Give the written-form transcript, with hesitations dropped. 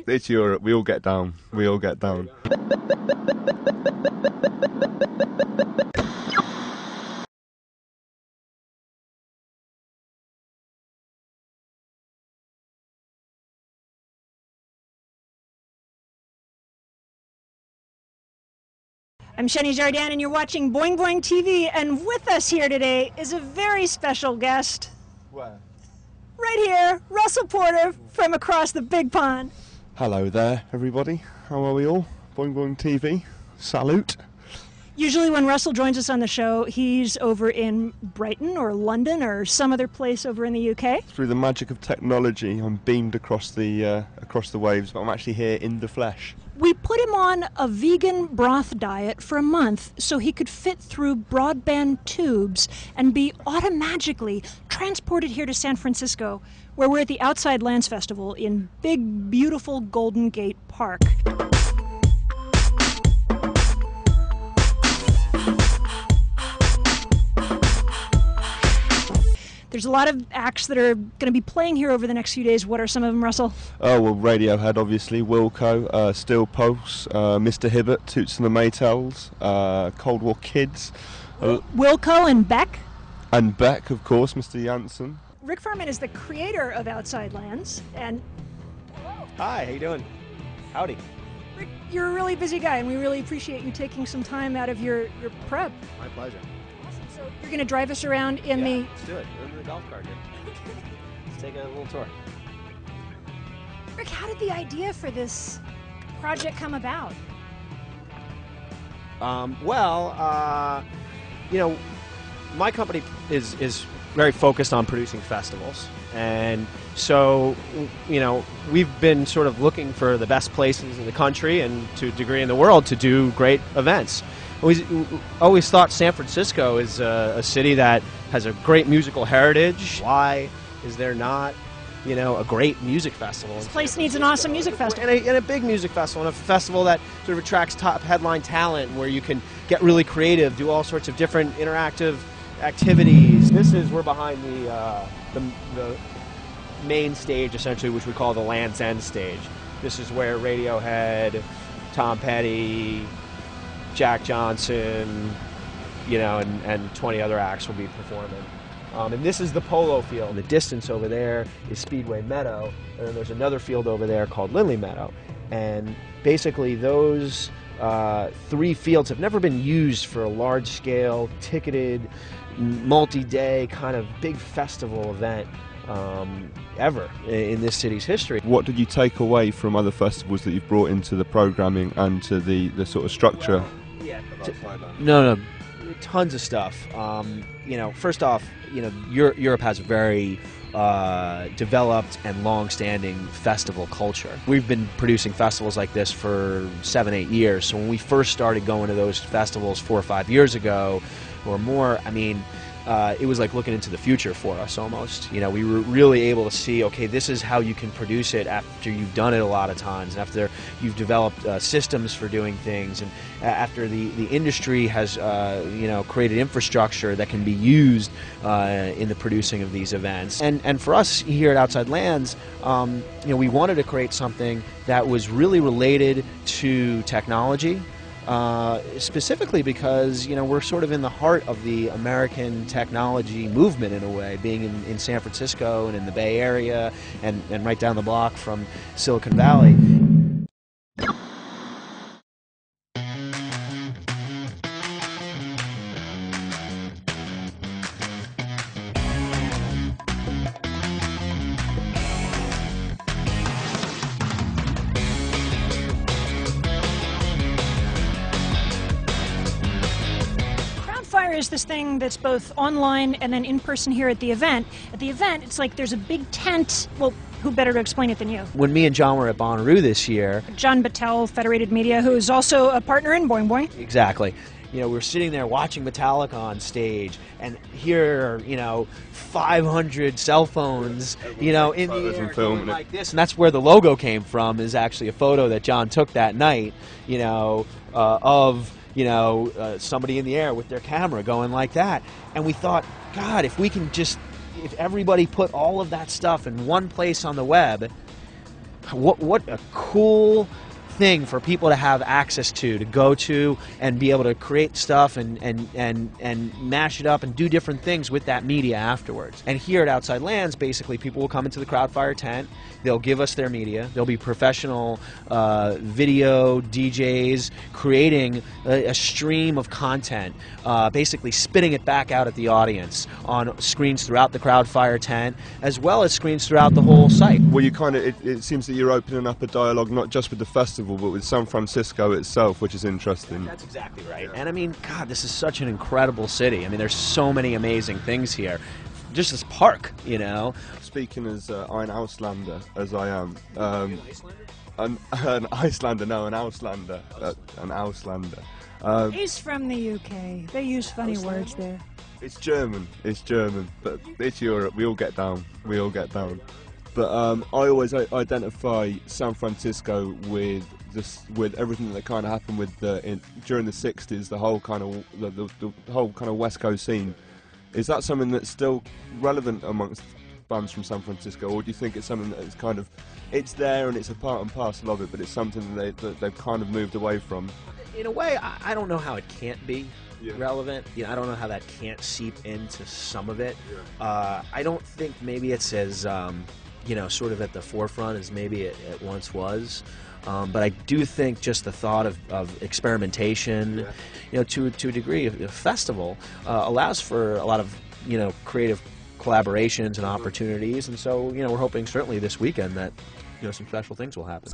It's Europe. We all get down. We all get down. I'm Xeni Jardin, and you're watching Boing Boing TV, and with us here today is a very special guest. Where? Right here, Russell Porter from across the big pond. Hello there, everybody. How are we all? Boing Boing TV. Salute. Usually when Russell joins us on the show, he's over in Brighton or London or some other place over in the UK. Through the magic of technology, I'm beamed across the waves, but I'm actually here in the flesh. We put him on a vegan broth diet for a month so he could fit through broadband tubes and be automagically transported here to San Francisco, where we're at the Outside Lands Festival in big, beautiful Golden Gate Park. There's a lot of acts that are going to be playing here over the next few days. What are some of them, Russell? Oh, well, Radiohead, obviously, Wilco, Steel Pulse, Mr. Hibbert, Toots and the Maytals, Cold War Kids. Wilco and Beck. And Beck, of course, Mr. Jansen. Rick Farman is the creator of Outside Lands, and... Hi, how you doing? Howdy. Rick, you're a really busy guy, and we really appreciate you taking some time out of your prep. My pleasure. Awesome. So you're going to drive us around in the... Let's do it. We're in the golf cart here. Let's take a little tour. Rick, how did the idea for this project come about? You know, my company is very focused on producing festivals, and so, you know, we've been sort of looking for the best places in the country and to a degree in the world to do great events. Always thought San Francisco is a city that has a great musical heritage. Why is there not, you know, a great music festival? This place needs an awesome music festival. And a big music festival, and a festival that sort of attracts top headline talent, where you can get really creative, do all sorts of different interactive activities. We're behind the main stage, essentially, which we call the Land's End stage. This is where Radiohead, Tom Petty, Jack Johnson, you know, and 20 other acts will be performing. And this is the polo field. In the distance over there is Speedway Meadow, and then there's another field over there called Lindley Meadow. And basically those three fields have never been used for a large-scale, ticketed, multi-day kind of big festival event ever in this city's history. What did you take away from other festivals that you've brought into the programming and to the sort of structure? No, tons of stuff. You know, first off, you know, Europe has a very developed and long-standing festival culture. We've been producing festivals like this for 7-8 years. So when we first started going to those festivals 4 or 5 years ago or more, I mean, it was like looking into the future for us almost. You know, we were really able to see, okay, this is how you can produce it after you've done it a lot of times, and after you've developed systems for doing things, and after the industry has, you know, created infrastructure that can be used in the producing of these events. And for us here at Outside Lands, you know, we wanted to create something that was really related to technology. Specifically because, you know, we're sort of in the heart of the American technology movement in a way, being in San Francisco and in the Bay Area and right down the block from Silicon Valley. Is this thing that's both online and then in person here at the event. At the event, it's like there's a big tent. Well, who better to explain it than you? When me and John were at Bonnaroo this year... John Battelle, Federated Media, who is also a partner in Boing Boing. Exactly. You know, we're sitting there watching Metallica on stage, and here are, you know, 500 cell phones, you know, in the air going like this. And that's where the logo came from, is actually a photo that John took that night, you know, of... you know, somebody in the air with their camera going like that. And we thought, God, if we can just, if everybody put all of that stuff in one place on the web, what a cool thing for people to have access to go to and be able to create stuff and mash it up and do different things with that media afterwards. And here at Outside Lands, basically people will come into the Crowdfire tent, they'll give us their media, they'll be professional video DJs creating a stream of content, basically spitting it back out at the audience on screens throughout the Crowdfire tent as well as screens throughout the whole site. Well, you kind of, it seems that you're opening up a dialogue not just with the festival but with San Francisco itself, which is interesting. That's exactly right. And I mean, God, this is such an incredible city. I mean, there's so many amazing things here. Just this park, you know. Speaking as an Auslander, as I am, an Icelander, no, an Auslander, an Auslander. He's from the UK. They use funny words there. It's German, but it's Europe. We all get down. But I always identify San Francisco with everything that kind of happened with during the '60s, the whole kind of West Coast scene. Is that something that's still relevant amongst bands from San Francisco, or do you think it's something that is kind of it's there and it's a part and parcel of it, but it's something that they've kind of moved away from? In a way, I don't know how it can't be relevant. You know, I don't know how that can't seep into some of it. I don't think maybe it's as sort of at the forefront as maybe it once was. But I do think just the thought of experimentation, to a degree, a festival allows for a lot of creative collaborations and opportunities, and so we're hoping certainly this weekend that some special things will happen.